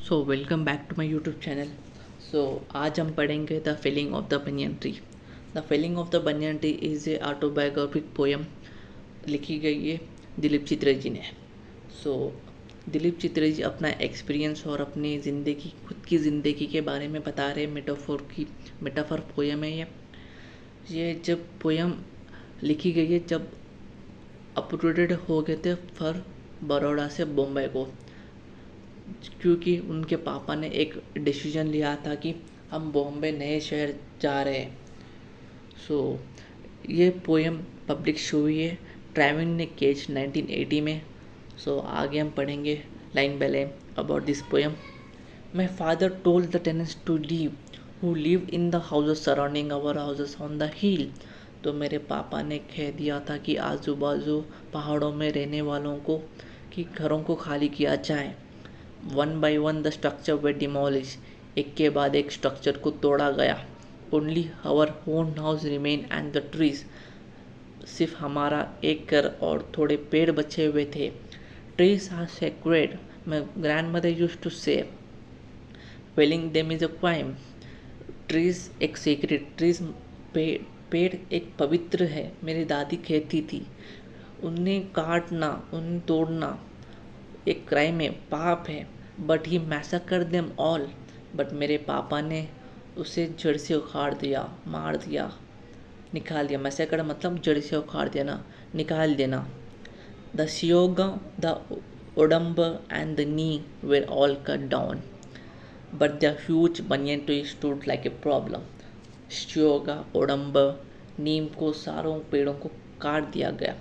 So welcome back to my YouTube channel. So आज हम पढ़ेंगे the feeling of the banyan tree. The feeling of the banyan tree is a autobiographic poem लिखी गई है दिलीप चित्रे जी ने। सो दिलीप चित्रे जी अपना एक्सपीरियंस और अपनी ज़िंदगी खुद की ज़िंदगी के बारे में बता रहे मेटाफर पोएम है ये जब पोएम लिखी गई है जब अपरूटेड हो गए थे फॉर बड़ौदा से बॉम्बे को, क्योंकि उनके पापा ने एक डिसीजन लिया था कि हम बॉम्बे नए शहर जा रहे हैं। सो ये पोएम पब्लिश हुई है ट्रैविन ने केज 1980 में। सो आगे हम पढ़ेंगे line by line about this poem. My father told the tenants to leave who live in the houses surrounding our houses on the hill. तो मेरे पापा ने कह दिया था कि आजू बाजू पहाड़ों में रहने वालों को कि घरों को खाली किया जाए। One by one the structure they demolish, एक के बाद एक स्ट्रक्चर को तोड़ा गया। Only our own house remain and the trees, सिर्फ हमारा एक घर और थोड़े पेड़ बचे हुए थे। Trees are sacred, my grand mother use to say, felling them is a crime. Trees एक सीक्रेट, ट्रीज पेड़ एक पवित्र है, मेरी दादी कहती थी। उन्हें काटना उन्हें तोड़ना एक क्राइम है, पाप है। But he massacre them all, but मेरे पापा ने उसे जड़ से उखाड़ दिया, मार दिया, निकाल दिया। मैसेकर मतलब जड़ से उखाड़ देना, निकाल देना। The shioga, the odumbar and the neem were all cut down, but the huge banyan tree stood like a problem. शियोगा, ओडम्ब, नीम को सारों पेड़ों को काट दिया गया,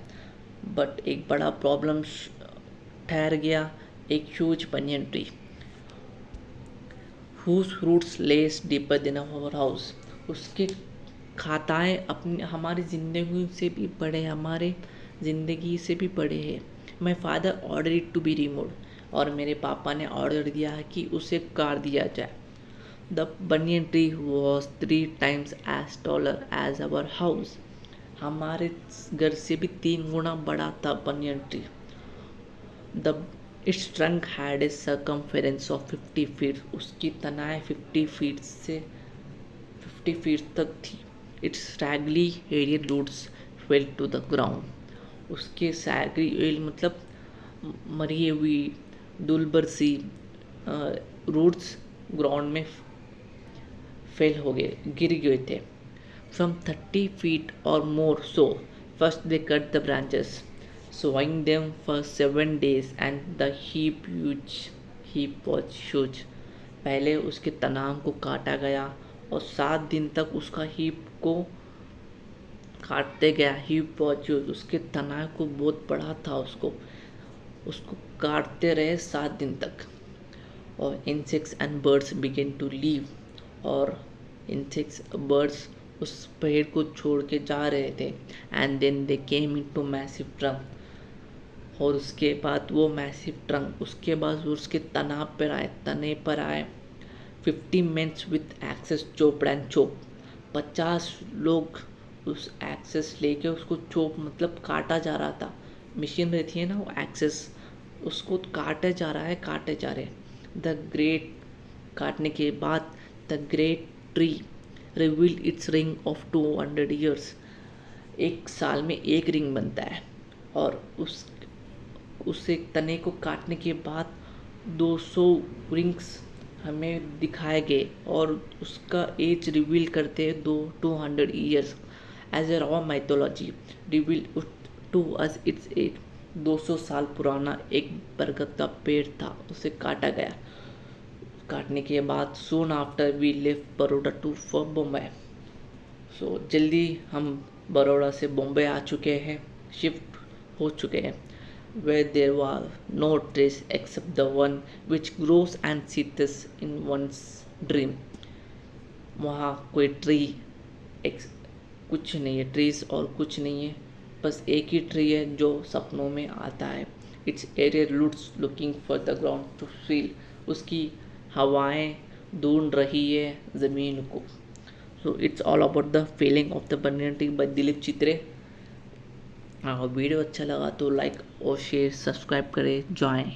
बट एक बड़ा प्रॉब्लम ठहर गया, एक huge banyan tree whose roots less deeper than our house. उसके खाताएँ अपनी हमारी ज़िंदगी से भी बड़े, हमारे ज़िंदगी से भी बड़े हैं। My father order it to be remove, और मेरे पापा ने ऑर्डर दिया है कि उसे काट दिया जाए। The banyan tree was 3 times as taller as our house, हमारे घर से भी 3 गुना बड़ा था banyan tree. The its trunk had a circumference of 50 feet, उसकी तनाएँ 50 feet से 50 feet तक थी। Its straggly aerial roots fell to the ground, उसके सैगरी एल मतलब मरी हुई दुलबर सी रूट्स ग्राउंड में फेल हो गए, गिर गए थे। फ्रॉम 30 feet और more, so first they cut the branches, sowing them for 7 days and the heap was huge। पहले उसके तनाव को काटा गया और 7 दिन तक उसका हीप को काटते गया। हीप was huge, उसके तनाव को बहुत बड़ा था, उसको काटते रहे 7 दिन तक। और insects and birds began to leave, और insects बर्ड्स उस पेड़ को छोड़ के जा रहे थे। And then they came into massive trunk, और उसके बाद वो मैसिव ट्रंक, उसके बाद उसके तने पर आए 50 men with axes chopped and chop, 50 लोग उस एक्सेस लेके उसको चोप मतलब काटा जा रहा था। मशीन रहती है ना, वो एक्सेस उसको काटे जा रहे। द ग्रेट, काटने के बाद the great tree revealed its ring of 200 years, एक साल में एक रिंग बनता है। और उसे तने को काटने के बाद 200 रिंग्स हमें दिखाए गए, और उसका एज रिवील करते हैं 200 years as a raw mythology reveal to us its age. 200 साल पुराना एक बरगद का पेड़ था, उसे काटा गया। काटने के बाद soon after we left Baroda to for Bombay. So जल्दी हम बड़ौदा से बॉम्बे आ चुके हैं, शिफ्ट हो चुके हैं। where there was no trace except the one which grows and sits in one's dream। वहाँ कोई कुछ नहीं है, ट्रीज और कुछ नहीं है, बस एक ही ट्री है जो सपनों में आता है। Its aerial roots looking for the ground to feel, उसकी हवाएं ढूंढ रही है ज़मीन को। So it's all about the feeling of the banyan tree by Dilip Chitre. Video अच्छा लगा तो लाइक और शेयर सब्सक्राइब करें, ज्वाइन।